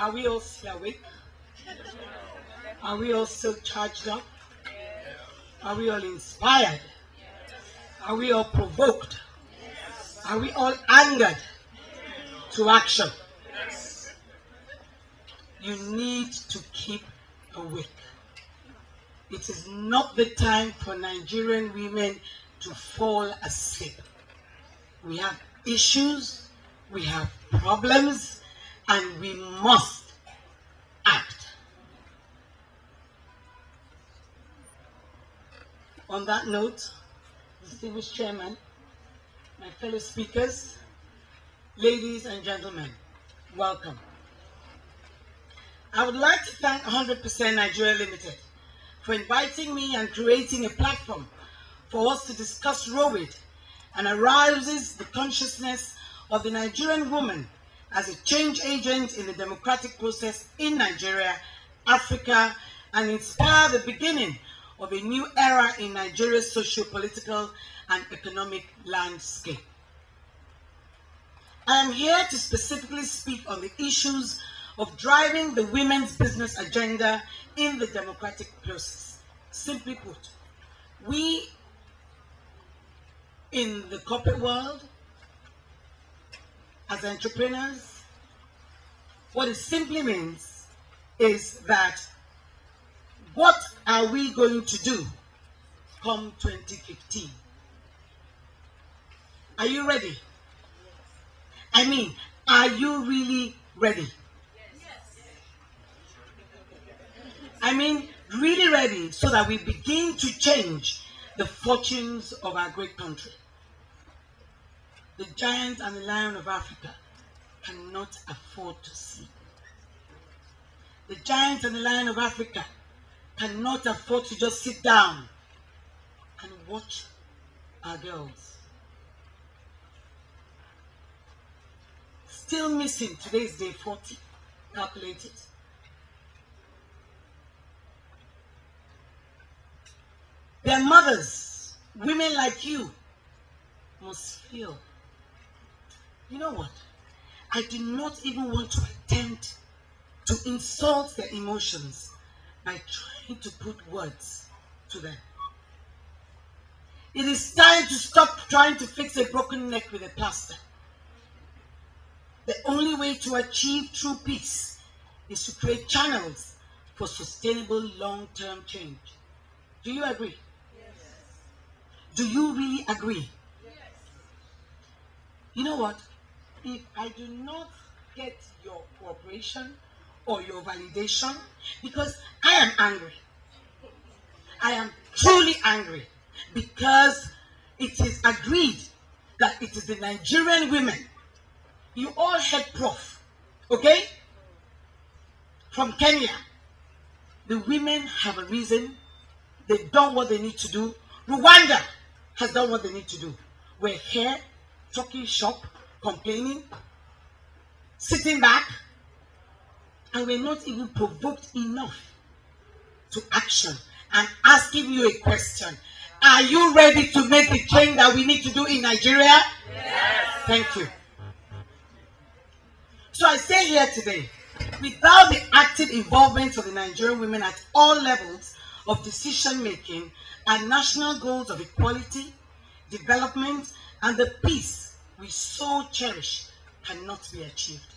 Are we all still awake? Are we all still charged up? Are we all inspired? Are we all provoked? Are we all angered to action? You need to keep awake. It is not the time for Nigerian women to fall asleep. We have issues, we have problems, and we must act. On that note, distinguished chairman, my fellow speakers, ladies and gentlemen, welcome. I would like to thank 100% Nigeria Limited for inviting me and creating a platform for us to discuss ROWEAD and arouses the consciousness of the Nigerian woman as a change agent in the democratic process in Nigeria, Africa, and inspire the beginning of a new era in Nigeria's socio-political and economic landscape. I am here to specifically speak on the issues of driving the women's business agenda in the democratic process. Simply put, we in the corporate world, as entrepreneurs, what it simply means is that what are we going to do come 2015? Are you ready? I mean, are you really ready? I mean, really ready so that we begin to change the fortunes of our great country. The giant and the lion of Africa cannot afford to sleep. The giant and the lion of Africa cannot afford to just sit down and watch our girls. Still missing, today is day 40, calculated. Their mothers, women like you, must feel. You know what? I do not even want to attempt to insult their emotions by trying to put words to them. It is time to stop trying to fix a broken neck with a plaster. The only way to achieve true peace is to create channels for sustainable long-term change. Do you agree? Yes. Do you really agree? Yes. You know what? If I do not get your cooperation or your validation, because I am angry. I am truly angry because it is agreed that it is the Nigerian women. You all heard Prof, okay? From Kenya. The women have a reason. They've done what they need to do. Rwanda has done what they need to do. We're here talking shop, complaining, sitting back, and we're not even provoked enough to action. I'm asking you a question. Are you ready to make the change that we need to do in Nigeria? Yes. Thank you. So I say here today, without the active involvement of the Nigerian women at all levels of decision making, our national goals of equality, development, and the peace we so cherish cannot be achieved.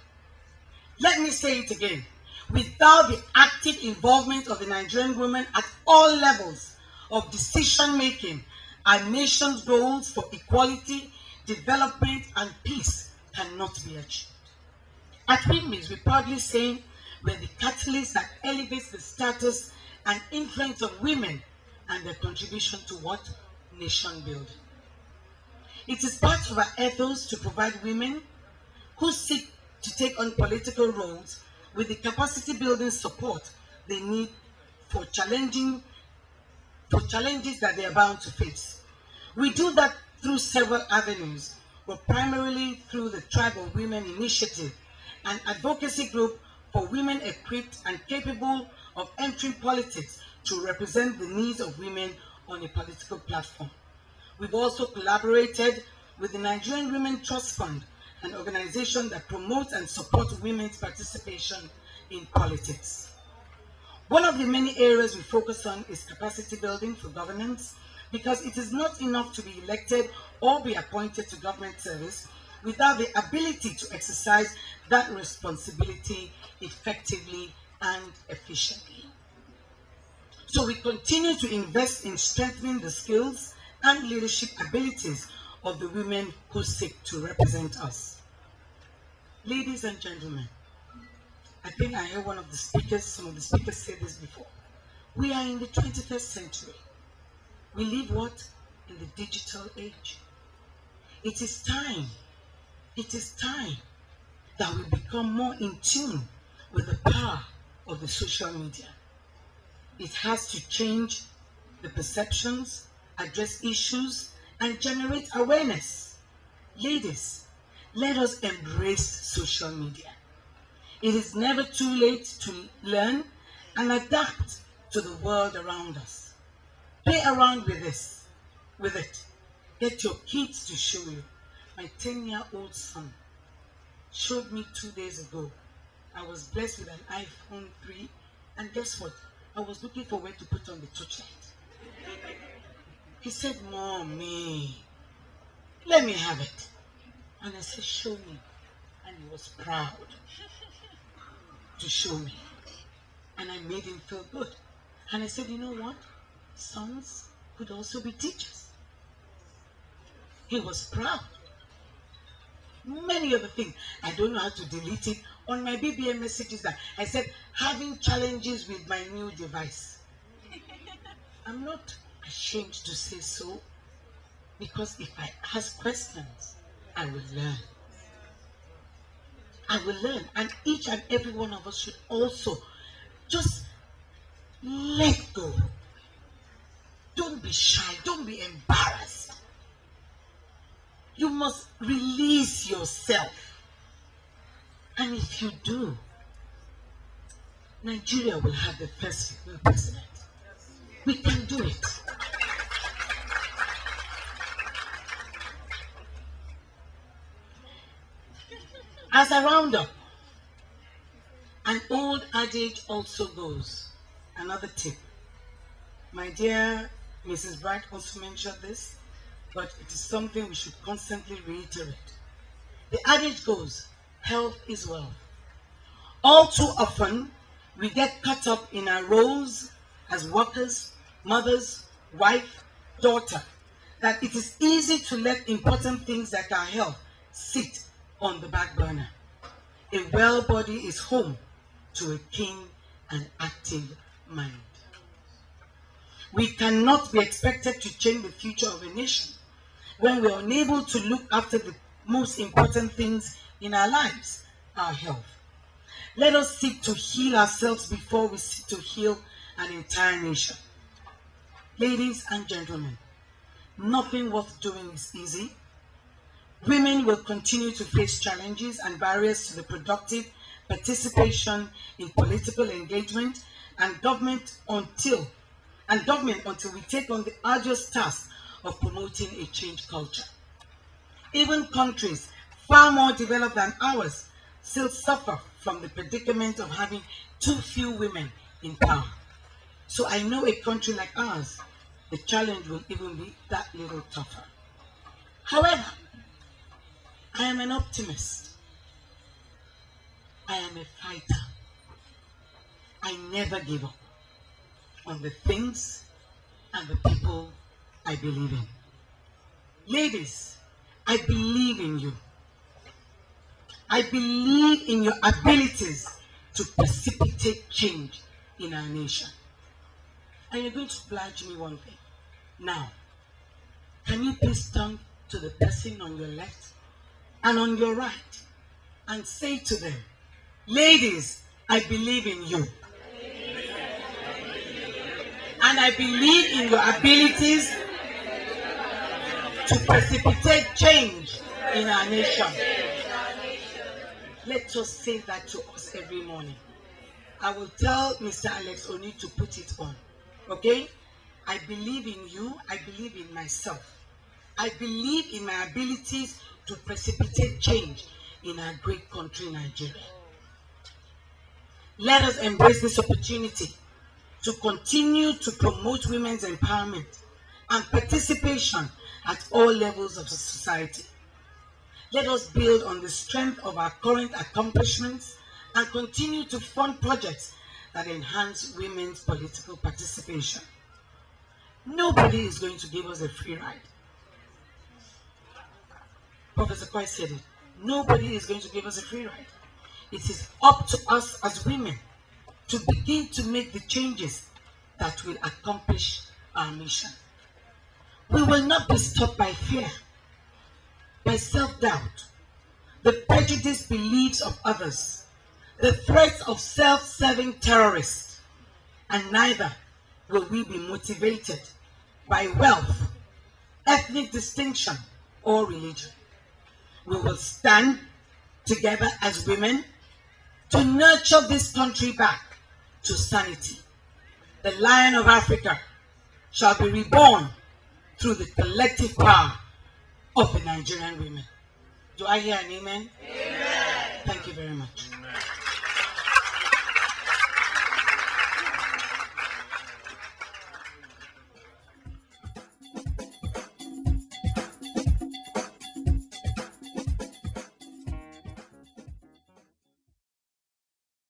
Let me say it again. Without the active involvement of the Nigerian women at all levels of decision making, our nation's goals for equality, development, and peace cannot be achieved. At Windmills, we proudly say we're the catalyst that elevates the status and influence of women and their contribution to what? Nation building. It is part of our ethos to provide women who seek to take on political roles with the capacity building support they need for challenges that they are bound to face. We do that through several avenues, but primarily through the Tribe of Women Initiative, an advocacy group for women equipped and capable of entering politics to represent the needs of women on a political platform. We've also collaborated with the Nigerian Women Trust Fund, an organization that promotes and supports women's participation in politics. One of the many areas we focus on is capacity building for governance, because it is not enough to be elected or be appointed to government service without the ability to exercise that responsibility effectively and efficiently. So we continue to invest in strengthening the skills and leadership abilities of the women who seek to represent us. Ladies and gentlemen, I think I heard some of the speakers say this before. We are in the 21st century. We live what? In the digital age. It is time that we become more in tune with the power of the social media. It has to change the perceptions, address issues, and generate awareness. Ladies, let us embrace social media. It is never too late to learn and adapt to the world around us. Play around with it. Get your kids to show you. My 10-year-old son showed me 2 days ago. I was blessed with an iPhone 3, and guess what? I was looking for where to put on the touchlight. He said, "Mommy, let me have it." And I said, "Show me." And he was proud to show me. And I made him feel good. And I said, "You know what? Sons could also be teachers." He was proud. Many other things. I don't know how to delete it. On my BBM messages that I said, having challenges with my new device. I'm not ashamed to say so, because if I ask questions, I will learn. I will learn. And each and every one of us should also just let go. Don't be shy. Don't be embarrassed. You must release yourself. And if you do, Nigeria will have the first female president. We can do it. As a roundup, an old adage also goes. Another tip. My dear Mrs. Bright also mentioned this, but it is something we should constantly reiterate. The adage goes, health is wealth. All too often, we get caught up in our roles as workers, mothers, wife, daughter, that it is easy to let important things like our health sit on the back burner. A well body is home to a keen and active mind. We cannot be expected to change the future of a nation when we are unable to look after the most important things in our lives, our health. Let us seek to heal ourselves before we seek to heal an entire nation. Ladies and gentlemen, nothing worth doing is easy. Women will continue to face challenges and barriers to the productive participation in political engagement and government until we take on the arduous task of promoting a change culture. Even countries far more developed than ours still suffer from the predicament of having too few women in power. So I know a country like ours, the challenge will even be that little tougher. However, I am an optimist. I am a fighter. I never give up on the things and the people I believe in. Ladies, I believe in you. I believe in your abilities to precipitate change in our nation. And you're going to oblige me one thing. Now, can you please turn to the person on your left and on your right and say to them, ladies, I believe in you. And I believe in your abilities to precipitate change in our nation. Let us say that to us every morning. I will tell Mr. Alex Oni to put it on. Okay? I believe in you. I believe in myself. I believe in my abilities to precipitate change in our great country, Nigeria. let us embrace this opportunity to continue to promote women's empowerment and participation at all levels of society. Let us build on the strength of our current accomplishments and continue to fund projects that enhance women's political participation. Nobody is going to give us a free ride. Professor Kwai said it. Nobody is going to give us a free ride. It is up to us as women to begin to make the changes that will accomplish our mission. We will not be stopped by fear, by self-doubt, the prejudiced beliefs of others, the threats of self-serving terrorists, and neither will we be motivated by wealth, ethnic distinction, or religion. We will stand together as women to nurture this country back to sanity. The Lion of Africa shall be reborn through the collective power of the Nigerian women. Do I hear an amen? Amen. Thank you very much.